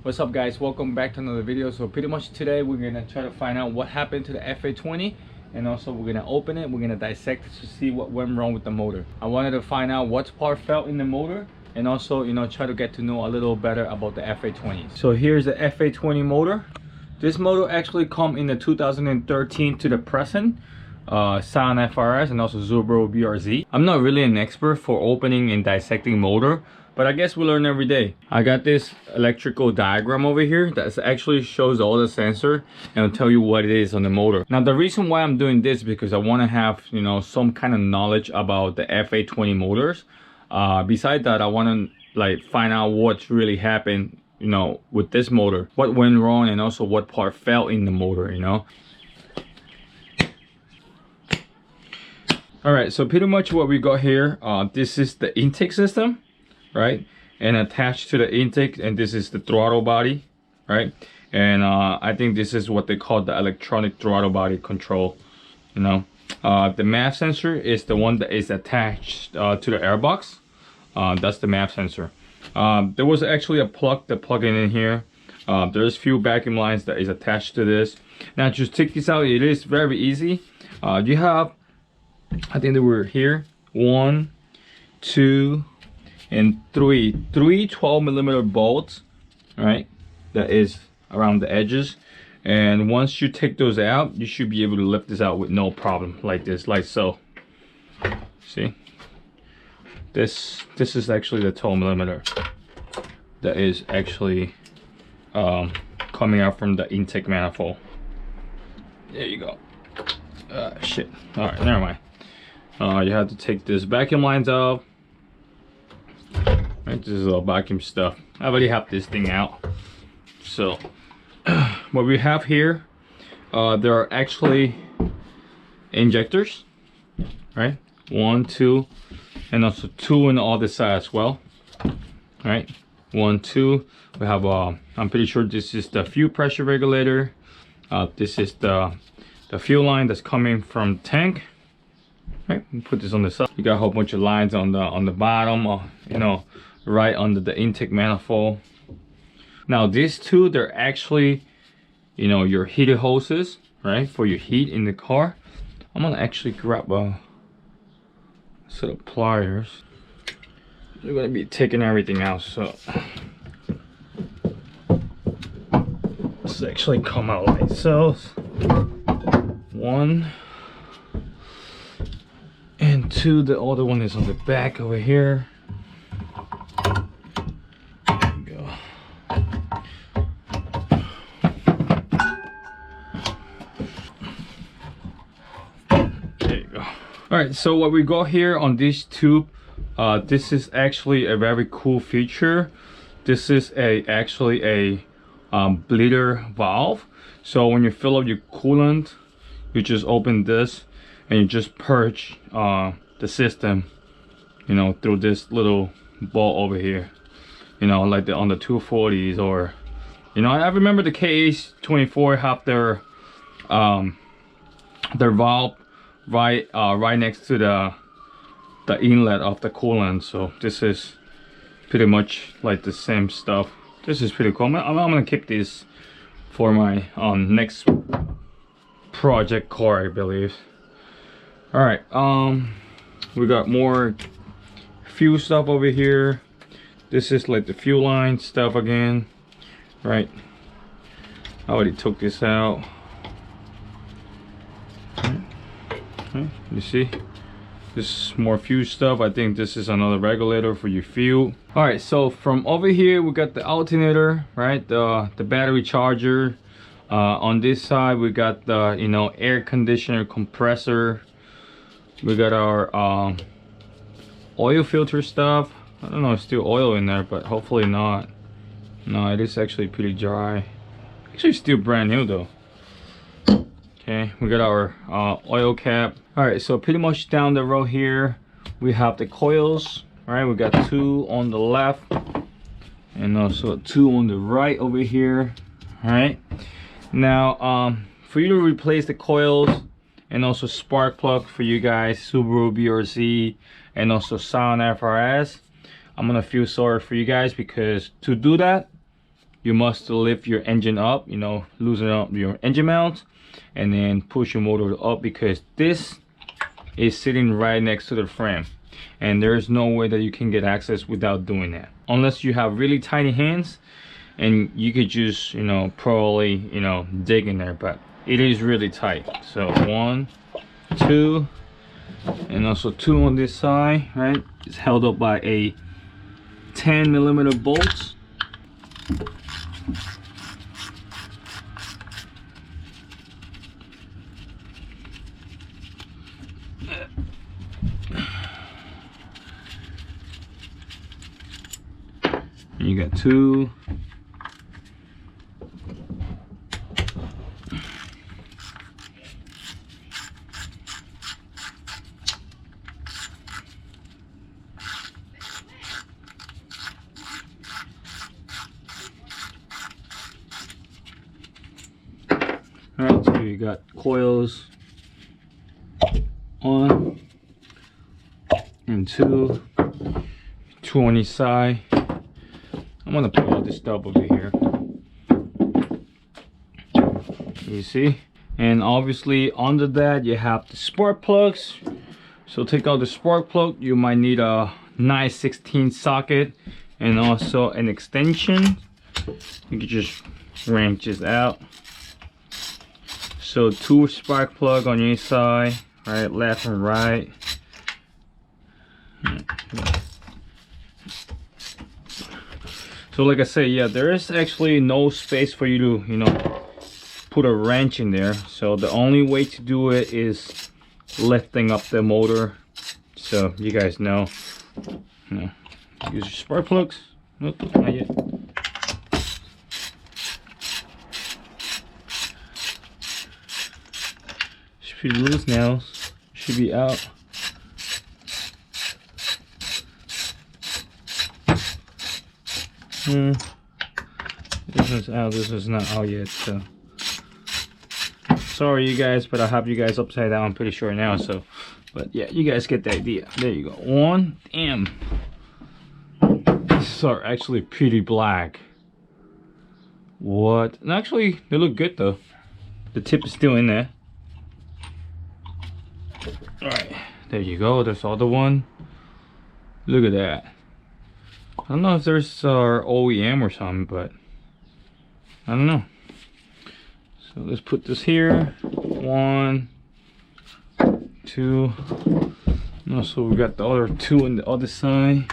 What's up guys, welcome back to another video. So pretty much today we're gonna try to find out what happened to the Fa20, and also we're gonna open it, we're gonna dissect it to see what went wrong with the motor. I wanted to find out what part fell in the motor, and also try to get to know a little better about the Fa20. So here's the Fa20 motor. This motor actually come in the 2013 to the present, Scion Frs and also Subaru BRz. I'm not really an expert for opening and dissecting motor, but I guess we learn every day. I got this electrical diagram over here that actually shows all the sensor and will tell you what it is on the motor. Now the reason why I'm doing this is because I want to have some kind of knowledge about the Fa20 motors. Besides that, I want to find out what's really happened with this motor, what went wrong, and also what part fell in the motor. All right, so pretty much what we got here, this is the intake system, right? And attached to the intake, and this is the throttle body, right? And I think this is what they call the electronic throttle body control. The MAP sensor is the one that is attached to the airbox. That's the MAP sensor. There was actually a plug that plug in here. There's few vacuum lines that is attached to this. Now just take this out. It is very easy. You have, I think they were here, 1, 2, and three 12mm bolts, right? That is around the edges, and once you take those out, you should be able to lift this out with no problem, like this, like so. See, this is actually the 12mm that is actually coming out from the intake manifold. There you go. Shit. All right, never mind. You have to take this vacuum lines out. Right, this is all vacuum stuff. I already have this thing out. So what we have here, there are actually injectors, right? 1, 2, and also 2 on the other side as well. Right, 1, 2. We have I'm pretty sure this is the fuel pressure regulator. This is the fuel line that's coming from the tank. Right, put this on the side. You got a whole bunch of lines on the bottom, right under the intake manifold. Now these two, they're actually your heater hoses, right, for your heat in the car. I'm gonna actually grab a set of pliers. We're gonna be taking everything out, so let's actually come out like so. 1 and 2, the other one is on the back over here. There we go. There you go. All right, so what we got here on this tube, this is actually a very cool feature. This is actually a bleeder valve. So when you fill up your coolant, you just open this and you just purge the system, through this little ball over here, like on the 240s, or I remember the KH24 have their valve right next to the inlet of the coolant. So this is pretty much like the same stuff. This is pretty cool. I'm gonna keep this for my next project car, I believe. All right, we got more fuel stuff over here. This is like the fuel line stuff again, right? I already took this out. Okay, you see, this is more fuel stuff. I think this is another regulator for your fuel. All right, so from over here we got the alternator, right? The battery charger. On this side we got the air conditioner compressor. We got our oil filter stuff. I don't know if still oil in there, but hopefully not. No, it is actually pretty dry. Actually still brand new though. Okay, we got our oil cap. All right, so pretty much down the road here we have the coils. All right, we got 2 on the left and also 2 on the right over here. All right, now for you to replace the coils and also spark plug for you guys, Subaru BRz and also Scion Frs, I'm gonna feel sorry for you guys, because to do that you must lift your engine up, you know, loosen up your engine mount, and then push your motor up, because this is sitting right next to the frame, and there's no way that you can get access without doing that, unless you have really tiny hands and you could just, you know, probably, you know, dig in there, but it is really tight. So 1, 2, and also 2 on this side, right? It's held up by a 10mm bolts. You got 2. Alright, so you got coils 1 and 2 on each side. I'm gonna put all this stuff over here, you see, and obviously under that you have the spark plugs. So take out the spark plug. You might need a 9/16 socket and also an extension. You can just wrench this out. So 2 spark plug on each side, right, left and right. So like I say, yeah, there is actually no space for you to, you know, put a wrench in there. So the only way to do it is lifting up the motor. So you guys know, you know, use your spark plugs. Nope, not yet. Should be loose now. Should be out. This is out, this is not out yet, so sorry you guys, but I have you guys upside down, I'm pretty sure now. So but yeah, you guys get the idea. There you go. 1. Damn, these are actually pretty black. What? And actually they look good though. The tip is still in there. All right, there you go. There's the other one. Look at that. I don't know if there's our OEM or something, but I don't know. So let's put this here. 1, 2. No, so we got the other 2 on the other side.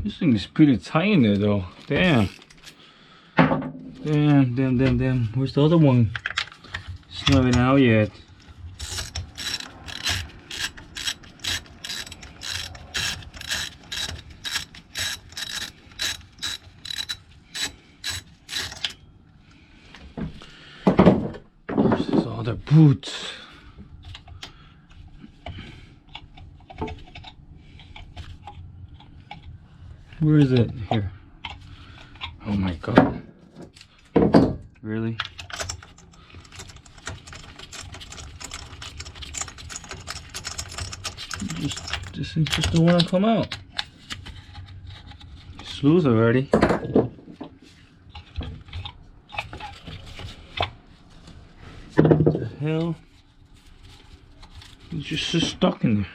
This thing is pretty tight in there though. Damn. Damn. Where's the other one? It's not even out yet. Where's this other boot? Where is it? Here. Oh my god. Really? This thing just don't want to come out. It's loose already. What the hell? It's just stuck in there.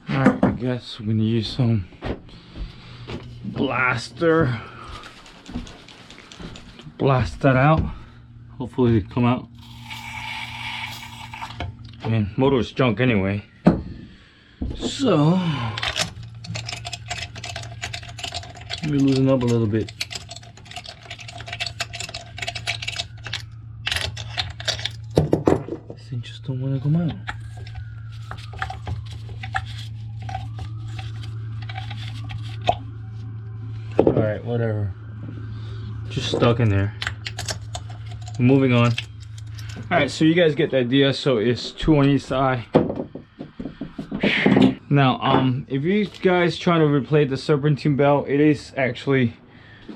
I guess we're gonna use some blaster to blast that out. Hopefully it come out. I mean, motor is junk anyway, so let me loosen up a little bit. This thing just don't want to come out. Alright, whatever. Just stuck in there. Moving on. Alright, so you guys get the idea. So it's 2 on each side. Now, if you guys trying to replace the serpentine belt, it is actually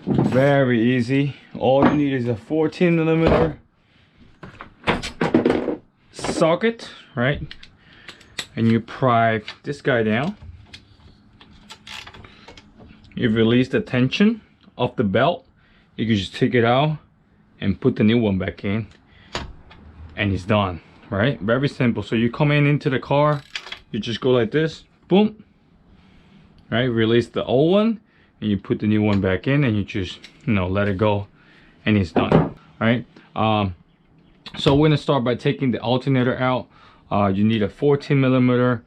very easy. All you need is a 14mm socket, right? And you pry this guy down. You release the tension of the belt. You can just take it out and put the new one back in, and it's done, right? Very simple. So you come into the car, you just go like this, boom, right? Release the old one and you put the new one back in, and you just, you know, let it go, and it's done, right? So we're gonna start by taking the alternator out. You need a 14mm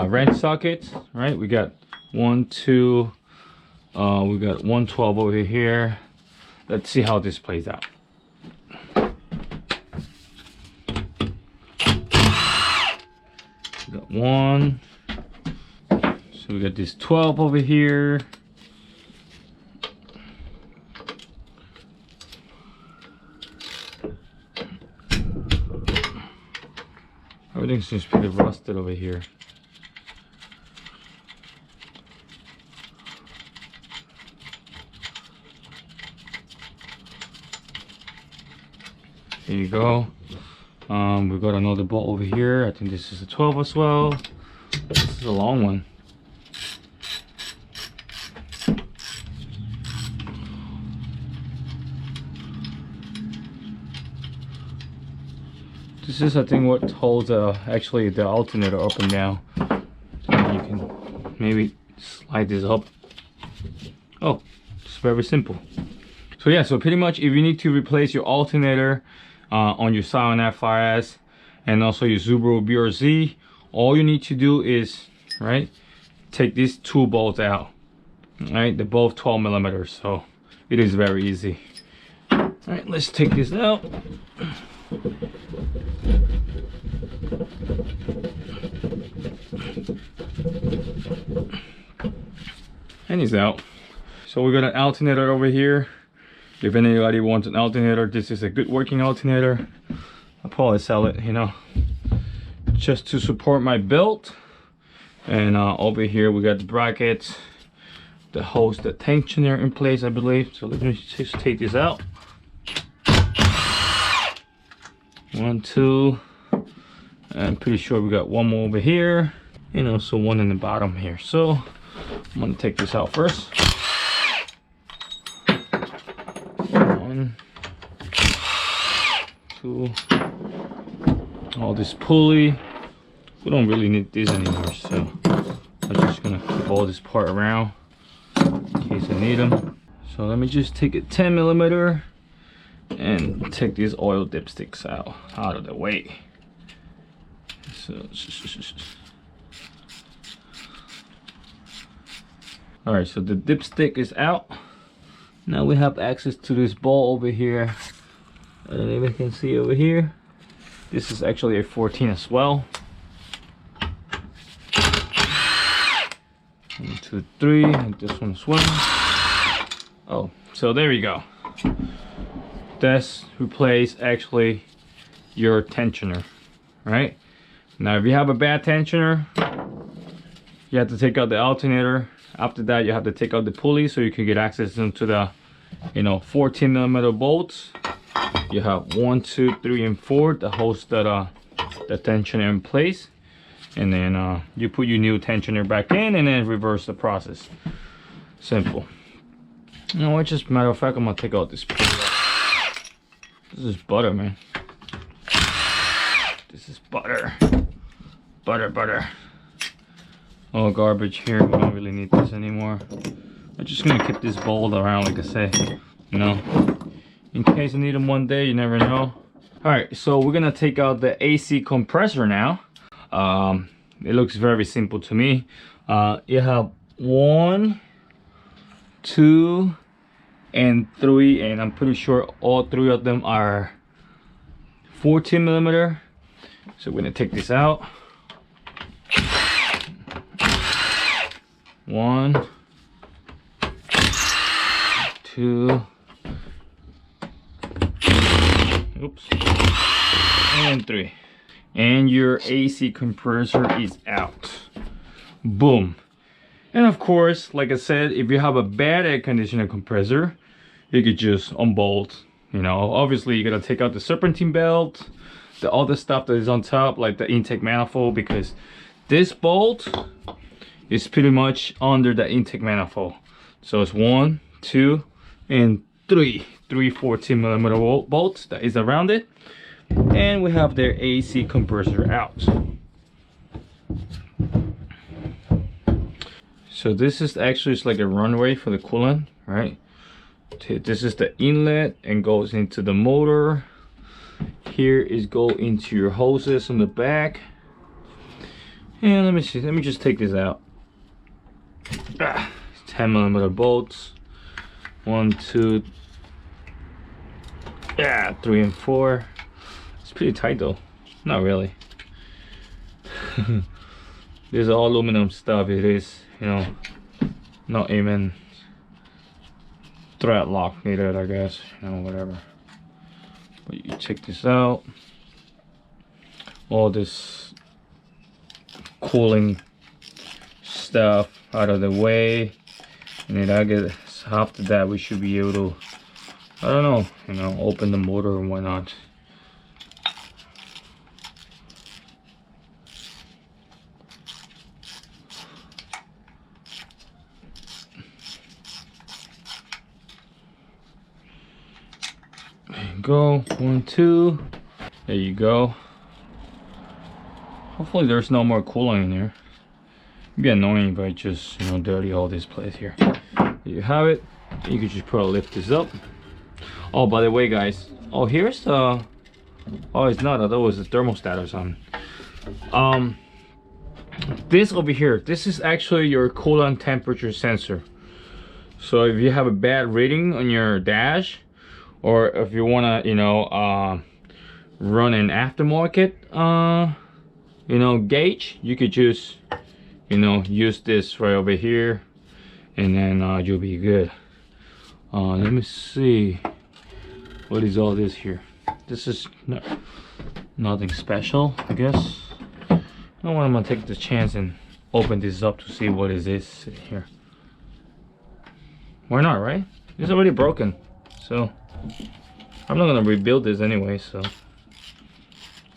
wrench socket, right? We got 1, 2, we got 112 over here. Let's see how this plays out. We got 1. So we got this 12 over here. Everything's just pretty rusted over here. There you go. We got another bolt over here. I think this is a 12 as well. This is a long one. This is, I think, what holds actually the alternator up and down. And you can maybe slide this up. Oh, it's very simple. So yeah, so pretty much if you need to replace your alternator on your Scion FRS and also your Subaru BRz, all you need to do is, right, take these 2 bolts out, right? They're both 12mm, so it is very easy. All right, let's take this out. And it's out. So we got an alternator over here. If anybody wants an alternator, this is a good working alternator. I'll probably sell it, you know, just to support my belt. And over here we got the brackets that holds the tensioner in place, I believe. So let me just take this out. 1, 2. I'm pretty sure we got 1 more over here, and also 1 in the bottom here. So I'm gonna take this out first. 1, 2. All this pulley, we don't really need this anymore, so I'm just gonna keep all this part around in case I need them. So let me just take a 10mm and take these oil dipsticks out of the way. So all right, so the dipstick is out. Now we have access to this ball over here. I don't know if you can see over here. This is actually a 14 as well. 1, 2, 3, and this one as well. Oh, so there you go. This replace actually your tensioner, right? Now if you have a bad tensioner, you have to take out the alternator. After that, you have to take out the pulley so you can get access into the, you know, 14mm bolts. You have 1, 2, 3, and 4 that holds the tensioner in place, and then you put your new tensioner back in and then reverse the process. Simple. You know what, just matter of fact, I'm gonna take out this pulley. This is butter, man. This is butter. Butter. Oh, garbage here. We don't really need this anymore. I'm just gonna keep this bolt around, like I say, you know, in case I need them one day. You never know. All right, so we're gonna take out the AC compressor now. It looks very simple to me. You have 1, 2, and 3, and I'm pretty sure all 3 of them are 14mm. So we're gonna take this out. 1, 2, oops, and 3. And your AC compressor is out. Boom. And of course, like I said, if you have a bad air conditioner compressor, you could just unbolt. You know, obviously you gotta take out the serpentine belt, the other stuff that is on top, like the intake manifold, because this bolt is pretty much under the intake manifold. So it's 1, 2, and 3 14mm bolts that is around it. And we have their AC compressor out. So this is actually like a runway for the coolant, right? This is the inlet and goes into the motor. Here is go into your hoses on the back. And let me see, let me just take this out. 10mm bolts. 1, 2, 3 and 4. It's pretty tight though. Not really. This is all aluminum stuff. It is, you know, not even thread lock needed, I guess, you know, whatever. But you check this out. All this cooling stuff out of the way, and then I guess after that we should be able to, I don't know, you know, open the motor and whatnot. There you go, 1, 2. There you go. Hopefully there's no more coolant in there. It'd be annoying if I just, you know, dirty all this place here. There you have it. You could just probably lift this up. Oh, by the way, guys. Oh, here's the. Oh, it's not. I thought it was the thermostat or something. This over here. This is actually your coolant temperature sensor. So if you have a bad reading on your dash, or if you wanna, you know, run an aftermarket, you know, gauge, you could just, you know, use this right over here, and then you'll be good. Let me see, what is all this here? This is nothing special, I guess. I don't want to take the chance and open this up to see what is this here. Why not, right? It's already broken, so I'm not gonna rebuild this anyway. So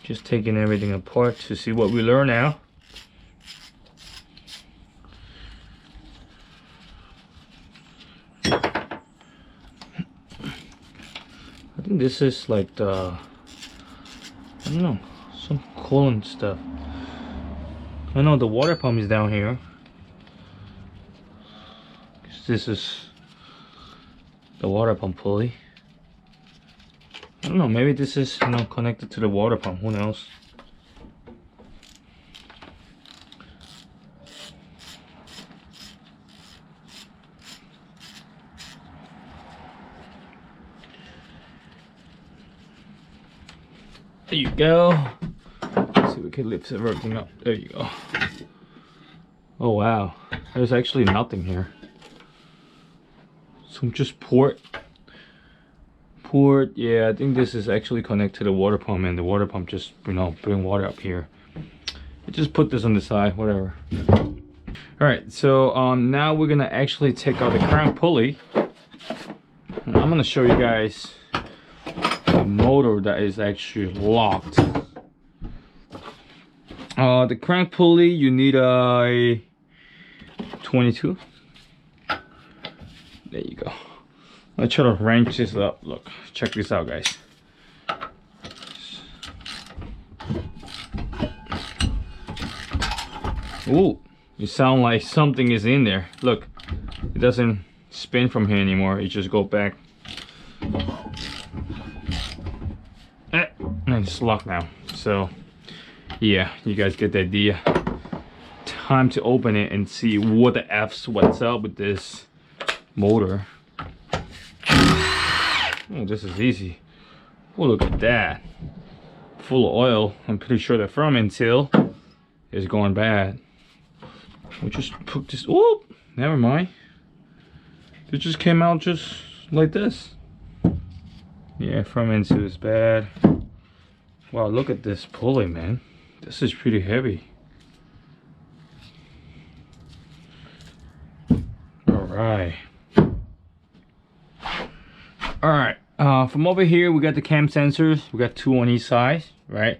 just taking everything apart to see what we learn now. I think this is like the, I don't know, some coolant stuff. I know the water pump is down here. This is the water pump pulley. I don't know, maybe this is, you know, connected to the water pump, who knows. There you go. Let's see if we can lift everything up. There you go. Oh wow, there's actually nothing here. So just port, yeah, I think this is actually connected to the water pump, and the water pump just, you know, bring water up here. You just put this on the side, whatever. All right, so now we're gonna actually take out the crank pulley, and I'm gonna show you guys the motor that is actually locked. The crank pulley, you need a 22. There you go. I'll try to wrench this up. Look, check this out, guys. Ooh, it sounds like something is in there. Look, it doesn't spin from here anymore. It just go back. And it's locked now. So, yeah, you guys get the idea. Time to open it and see what the F's, what's up with this motor. Oh, this is easy. Oh, look at that. Full of oil. I'm pretty sure the front seal is going bad. We just put this. Oh, never mind. It just came out just like this. Yeah, front seal is bad. Wow, look at this pulley, man. This is pretty heavy. right. All right. From over here, we got the cam sensors. We got 2 on each side, right?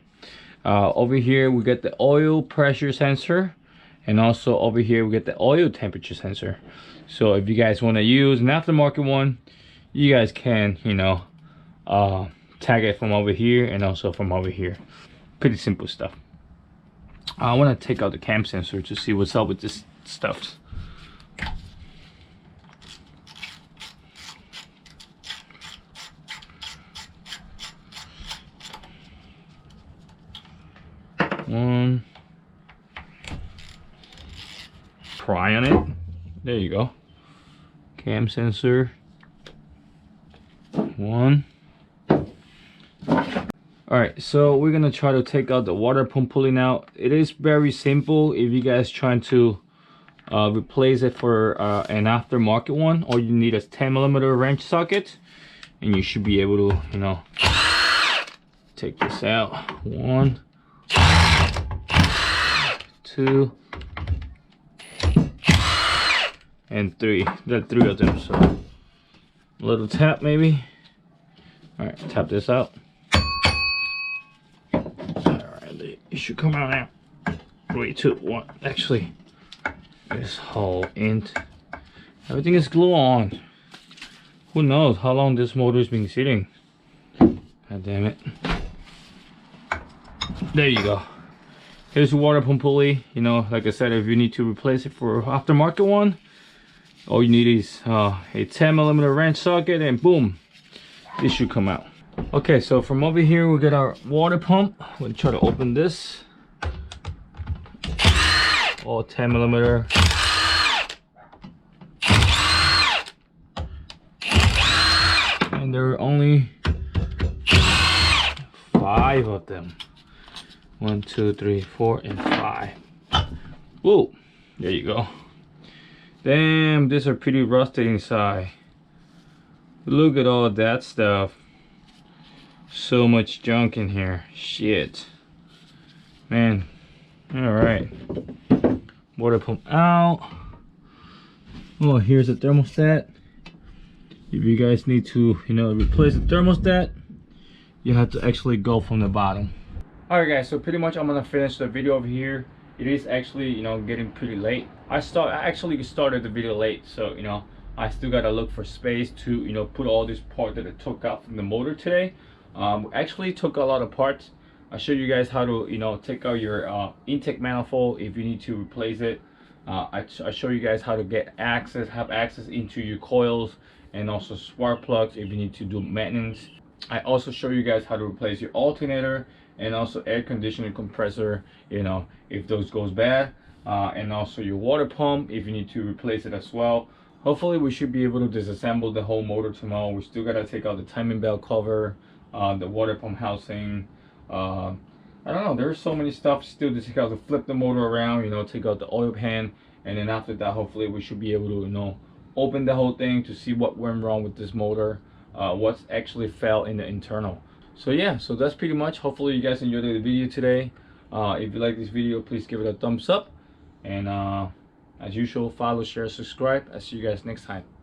Over here, we got the oil pressure sensor, and also over here, we get the oil temperature sensor. So if you guys want to use an aftermarket one, you guys can, you know, tag it from over here and also from over here. Pretty simple stuff. I want to take out the cam sensor to see what's up with this stuff. One, pry on it. There you go. Cam sensor. One. Alright, so we're gonna try to take out the water pump pulley now. It is very simple if you guys trying to replace it for an aftermarket one. All you need is 10mm wrench socket, and you should be able to, you know, take this out. 1, 2, and 3. There are 3 of them, so a little tap maybe. All right, tap this out. All right, it should come out now. 3, 2, 1. Actually, this whole end, everything is glue on. Who knows how long this motor's been sitting? God damn it. There you go. Here's the water pump pulley. You know, like I said, if you need to replace it for aftermarket one, all you need is a 10mm wrench socket, and boom, this should come out. Okay, so from over here we get our water pump. We'll try to open this. All 10mm. And there are only 5 of them. 1, 2, 3, 4, and 5. Whoa, there you go. Damn, these are pretty rusted inside. Look at all that stuff. So much junk in here. Shit, man. All right, water pump out. Oh, here's the thermostat. If you guys need to, you know, replace the thermostat, you have to actually go from the bottom. Alright guys, so pretty much I'm gonna finish the video over here. It is actually, you know, getting pretty late. I actually started the video late, so you know, I still gotta look for space to, you know, put all this part that I took out from the motor today. Actually took a lot of parts. I'll show you guys how to, you know, take out your intake manifold if you need to replace it. I show you guys how to have access into your coils, and also spark plugs if you need to do maintenance. I also show you guys how to replace your alternator, and also air conditioning compressor, you know, if those goes bad, and also your water pump if you need to replace it as well. Hopefully we should be able to disassemble the whole motor tomorrow. We still gotta take out the timing belt cover, the water pump housing. I don't know, there's so many stuff still to take out, to flip the motor around, you know, take out the oil pan, and then after that hopefully we should be able to, you know, open the whole thing to see what went wrong with this motor, what's actually fell in the internal. So yeah, so that's pretty much. Hopefully you guys enjoyed the video today. If you like this video, please give it a thumbs up, and as usual, follow, share, subscribe. I'll see you guys next time.